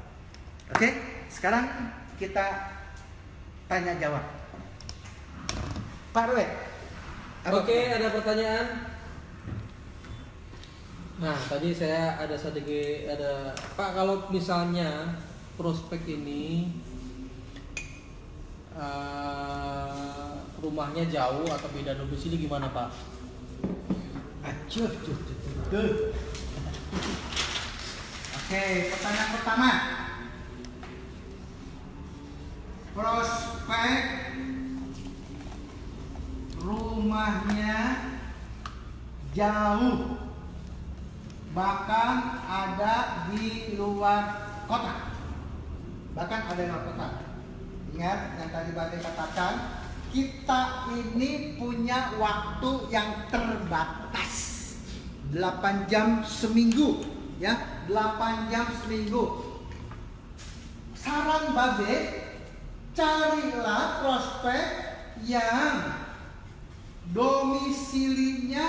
Oke, sekarang kita tanya jawab. Pak Rwe. Oke, ada pertanyaan? Nah, tadi saya ada Pak, kalau misalnya prospek ini rumahnya jauh atau beda domisili gimana, Pak? Oke, pertanyaan pertama. Prospek rumahnya jauh, bahkan ada di luar kota. Ingat yang tadi Bapak katakan, kita ini punya waktu yang terbatas. 8 jam seminggu, ya, 8 jam seminggu. Saran Babe, carilah prospek yang domisilinya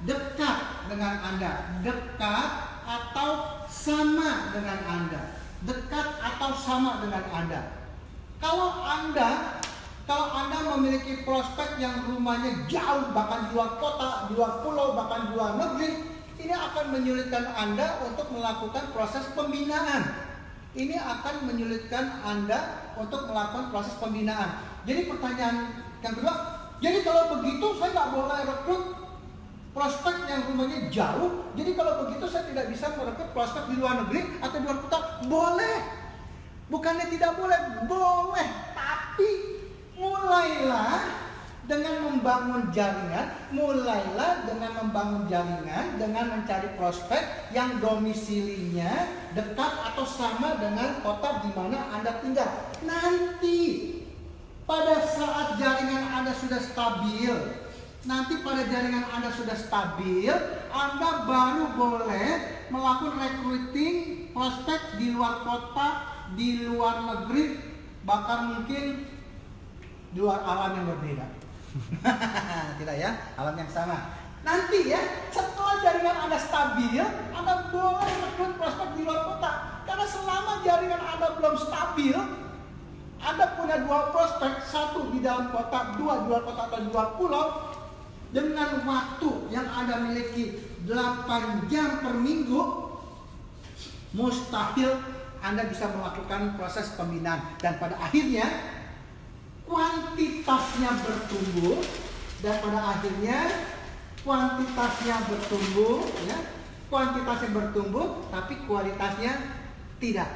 dekat dengan Anda, dekat atau sama dengan Anda, dekat atau sama dengan Anda. Kalau Anda memiliki prospek yang rumahnya jauh, bahkan di luar kota, di luar pulau, bahkan di luar negeri, ini akan menyulitkan Anda untuk melakukan proses pembinaan. Ini akan menyulitkan Anda untuk melakukan proses pembinaan. Jadi pertanyaan yang kedua, jadi kalau begitu saya nggak boleh rekrut prospek yang rumahnya jauh. Jadi kalau begitu saya tidak bisa merekrut prospek di luar negeri atau di luar kota. Boleh. Bukannya tidak boleh, boleh. Tapi mulailah Dengan membangun jaringan, mulailah dengan membangun jaringan dengan mencari prospek yang domisilinya dekat atau sama dengan kota di mana Anda tinggal. Nanti pada saat jaringan Anda sudah stabil, Anda baru boleh melakukan recruiting prospek di luar kota, di luar negeri, bahkan mungkin di luar alam yang berbeda. Tidak ya, alam yang sama. Nanti ya, setelah jaringan Anda stabil, Anda boleh rekrut prospek di luar kota. Karena selama jaringan Anda belum stabil, Anda punya 2 prospek, 1 di dalam kota, 2 di luar kota atau di luar pulau, dengan waktu yang Anda miliki 8 jam per minggu, mustahil Anda bisa melakukan proses pembinaan. Dan pada akhirnya kuantitasnya bertumbuh, dan pada akhirnya kuantitasnya bertumbuh, tapi kualitasnya tidak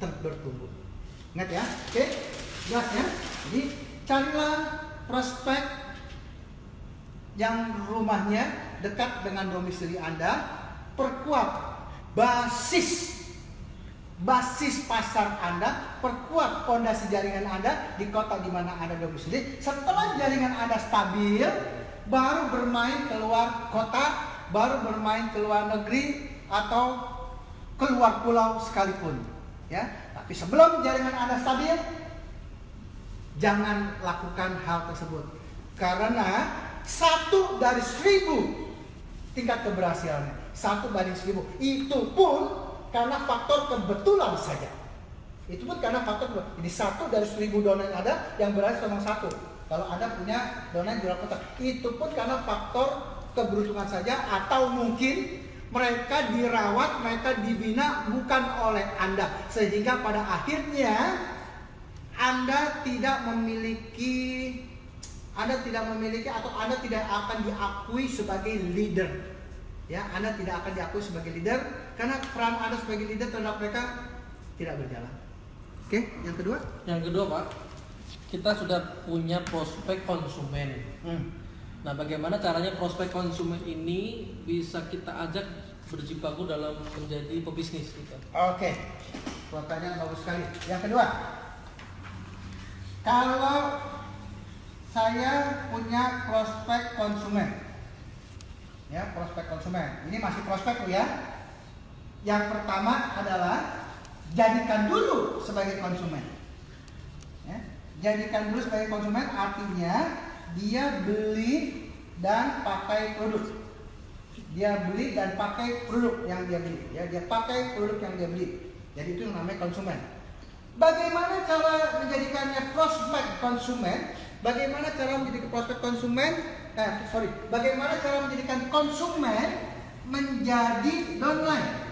bertumbuh. Ingat ya, oke, jelas ya. Jadi carilah prospek yang rumahnya dekat dengan domisili Anda, perkuat basis pasar Anda, perkuat fondasi jaringan Anda di kota di mana Anda domisili. Setelah jaringan Anda stabil, baru bermain keluar kota, baru bermain ke luar negeri atau keluar pulau sekalipun. Ya, tapi sebelum jaringan Anda stabil, jangan lakukan hal tersebut. Karena 1 dari 1000 tingkat keberhasilannya, 1 banding 1000. Itu pun karena faktor kebetulan saja. Itu pun karena faktor ini 1 dari 1000 downline ada yang berhasil cuma 1. Kalau Anda punya downline di luar kota, itu pun karena faktor keberuntungan saja, atau mungkin mereka dirawat, mereka dibina bukan oleh Anda, sehingga pada akhirnya Anda tidak memiliki atau Anda tidak akan diakui sebagai leader. Ya, Anda tidak akan diakui sebagai leader karena peran Anda sebagai leader terhadap mereka tidak berjalan. Oke, yang kedua? Yang kedua, Pak, kita sudah punya prospek konsumen. Nah, bagaimana caranya prospek konsumen ini bisa kita ajak berjibaku dalam menjadi pebisnis kita? Oke, pertanyaan bagus sekali. Yang kedua, kalau saya punya prospek konsumen, ya, prospek konsumen. Ini masih prospek ya. Yang pertama adalah jadikan dulu sebagai konsumen. Ya, jadikan dulu sebagai konsumen artinya dia beli dan pakai produk. Dia beli dan pakai produk yang dia beli. Ya, dia pakai produk yang dia beli. Jadi itu yang namanya konsumen. Bagaimana cara menjadikannya prospek konsumen? Bagaimana cara menjadikan prospek konsumen? Bagaimana cara menjadikan konsumen menjadi downline?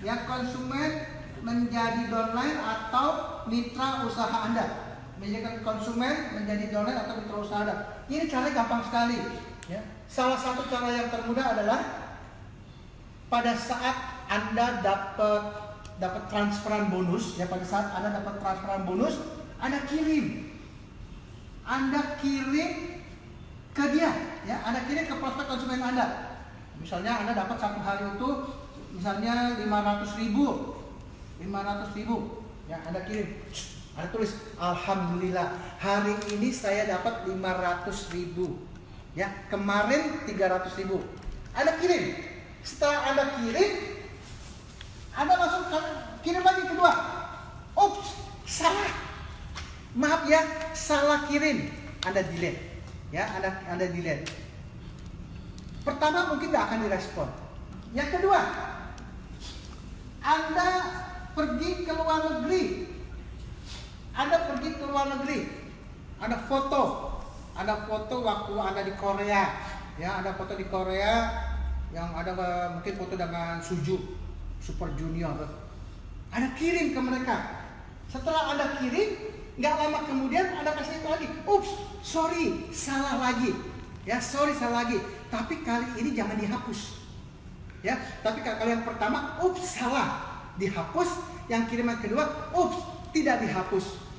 Ya, konsumen menjadi downline atau mitra usaha Anda. Menjadikan konsumen menjadi downline atau mitra usaha Anda. Ini caranya gampang sekali. Ya. Salah satu cara yang termudah adalah pada saat Anda dapat transferan bonus, ya, pada saat Anda dapat transferan bonus, Anda kirim ke dia, ya, Anda kirim ke prospek konsumen Anda. Misalnya Anda dapat satu hari itu misalnya 500.000, ya, Anda kirim, Anda tulis, alhamdulillah hari ini saya dapat 500.000, ya, kemarin 300.000. Anda kirim. Setelah Anda kirim, Anda langsung kirim lagi kedua. Ups, salah. Maaf ya, salah kirim. Anda delete. Ya, Anda delete. Pertama mungkin tidak akan direspon. Yang kedua, Anda pergi ke luar negeri. Ada foto waktu Anda di Korea. Ya, ada foto di Korea yang ada mungkin foto dengan Suju, Super Junior. Anda kirim ke mereka. Setelah Anda kirim, nggak lama kemudian Anda kasih itu lagi. Ups, sorry, salah lagi. Ya, sorry, salah lagi. Tapi kali ini jangan dihapus. Ya, tapi kalau yang pertama, ups, salah, dihapus. Yang kiriman kedua, ups, tidak dihapus.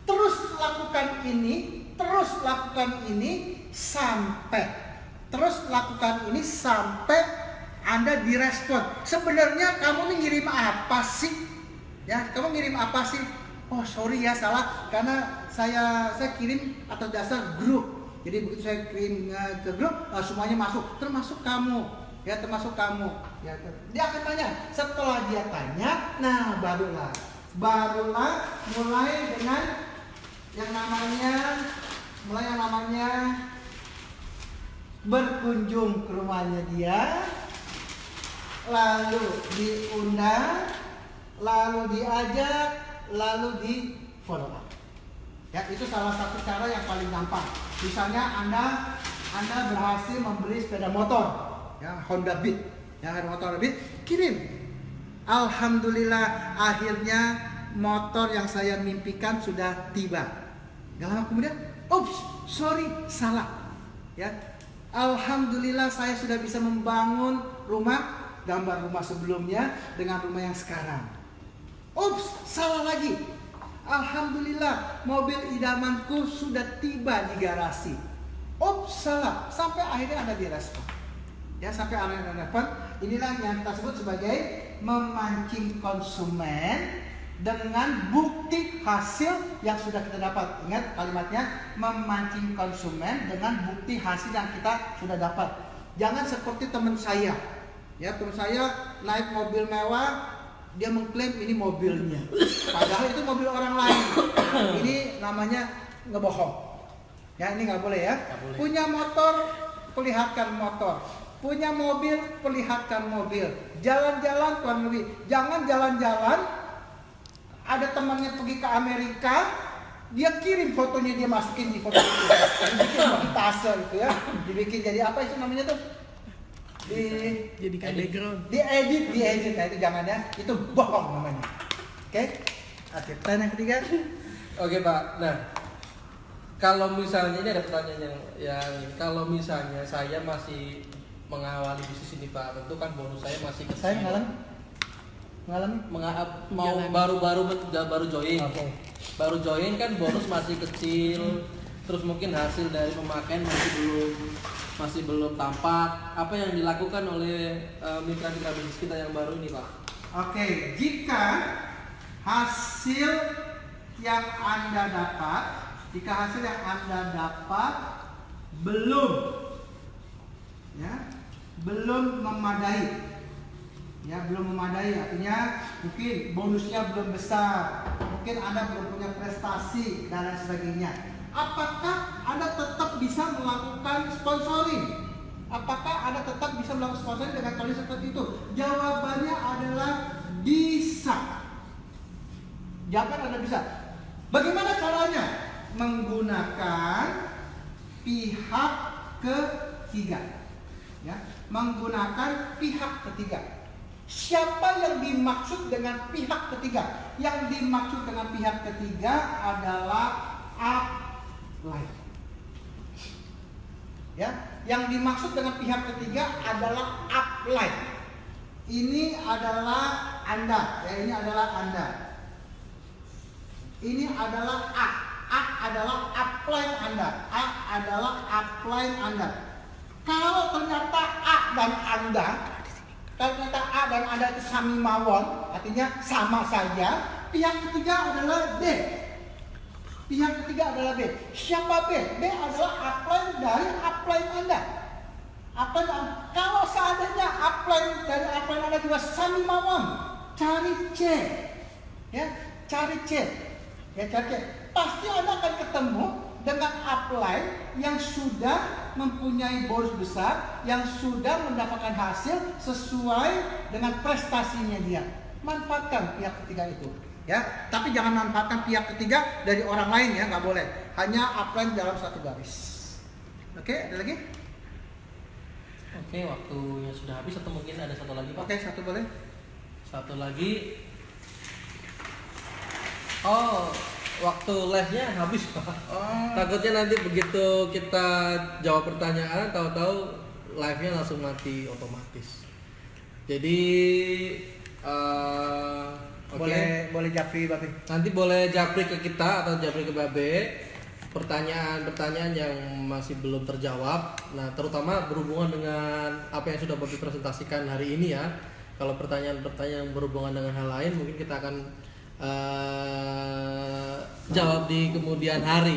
Terus lakukan ini terus lakukan ini sampai Anda direspon. Sebenarnya kamu nih ngirim apa sih? Ya, kamu ngirim apa sih? Oh, sorry ya, salah, karena saya kirim atas dasar grup. Jadi begitu saya kirim ke grup, semuanya masuk, termasuk kamu. Ya, termasuk kamu. Ya, dia akan tanya. Setelah dia tanya, nah barulah mulai dengan yang namanya berkunjung ke rumahnya dia, lalu diundang, lalu diajak, lalu di follow up. Ya, itu salah satu cara yang paling gampang. Misalnya Anda berhasil membeli sepeda motor, ya, Honda Beat, ya, motor Beat, kirim. Alhamdulillah, akhirnya motor yang saya mimpikan sudah tiba. Gak lama kemudian, oops, sorry, salah. Ya, alhamdulillah saya sudah bisa membangun rumah, gambar rumah sebelumnya dengan rumah yang sekarang. Oops, salah lagi. Alhamdulillah, mobil idamanku sudah tiba di garasi. Oops, salah. Sampai akhirnya Anda direspon. Ya, sampai Anda direspon. Inilah yang kita sebut sebagai memancing konsumen dengan bukti hasil yang sudah kita dapat. Ingat kalimatnya, memancing konsumen dengan bukti hasil yang kita sudah dapat. Jangan seperti teman saya. Ya, teman saya naik mobil mewah, dia mengklaim ini mobilnya, padahal itu mobil orang lain. Ini namanya ngebohong. Ya, ini nggak boleh ya. Gak boleh. Punya motor, perlihatkan motor. Punya mobil, perlihatkan mobil. Jalan-jalan, tuan lebih. Jangan jalan-jalan. Ada temannya pergi ke Amerika, dia kirim fotonya, dia masukin di foto itu. Dibikin di tase gitu ya. Dibikin jadi apa itu namanya tuh? Jadikan background. Diedit. Nah, itu jangan ya. Itu bohong namanya. Oke? Pertanyaan yang ketiga. Oke Pak, nah kalau misalnya ini ada pertanyaan yang kalau misalnya saya masih mengawali bisnis ini Pak, tentu kan bonus saya masih kecil. Saya mengalami baru join. Oke. Baru join kan bonus masih kecil, terus mungkin hasil dari pemakaian masih belum tampak. Apa yang dilakukan oleh mitra-mitra bisnis kita yang baru ini Pak? Oke, jika hasil yang Anda dapat belum memadai. Ya, belum memadai artinya mungkin bonusnya belum besar, mungkin Anda belum punya prestasi dan lain sebagainya. Apakah Anda tetap bisa melakukan sponsoring? Apakah Anda tetap bisa melakukan sponsoring dengan kondisi seperti itu? Jawabannya adalah bisa. Jawaban Anda bisa. Bagaimana caranya? Menggunakan pihak ketiga. Ya, menggunakan pihak ketiga. Siapa yang dimaksud dengan pihak ketiga? Yang dimaksud dengan pihak ketiga adalah upline. Ya, yang dimaksud dengan pihak ketiga adalah upline. Ini adalah Anda, ya, ini adalah Anda. Ini adalah A adalah upline Anda. A adalah upline Anda. Kalau ternyata A dan Anda itu sami mawon, artinya sama saja, pihak ketiga adalah B. Pihak ketiga adalah B. Siapa B? B adalah upline dari upline Anda. Kalau seandainya upline dari upline Anda juga sami mawon, cari C. Ya, cari C. Ya, cari C. Pasti Anda akan ketemu dengan upline yang sudah mempunyai bonus besar, yang sudah mendapatkan hasil sesuai dengan prestasinya dia. Manfaatkan pihak ketiga itu, ya. Tapi jangan manfaatkan pihak ketiga dari orang lain, ya, nggak boleh. Hanya upline dalam satu garis. Oke, ada lagi? Oke, waktunya sudah habis atau mungkin ada satu lagi Pak? Oke, satu boleh. Satu lagi. Oh, waktu live-nya habis Pak. Takutnya nanti begitu kita jawab pertanyaan, tahu-tahu live-nya langsung mati otomatis. Jadi boleh japri Babe. Nanti boleh japri ke kita atau japri ke Babe. pertanyaan-pertanyaan yang masih belum terjawab. Nah, terutama berhubungan dengan apa yang sudah Bobby presentasikan hari ini ya. Kalau pertanyaan-pertanyaan yang berhubungan dengan hal lain mungkin kita akan jawab di kemudian hari.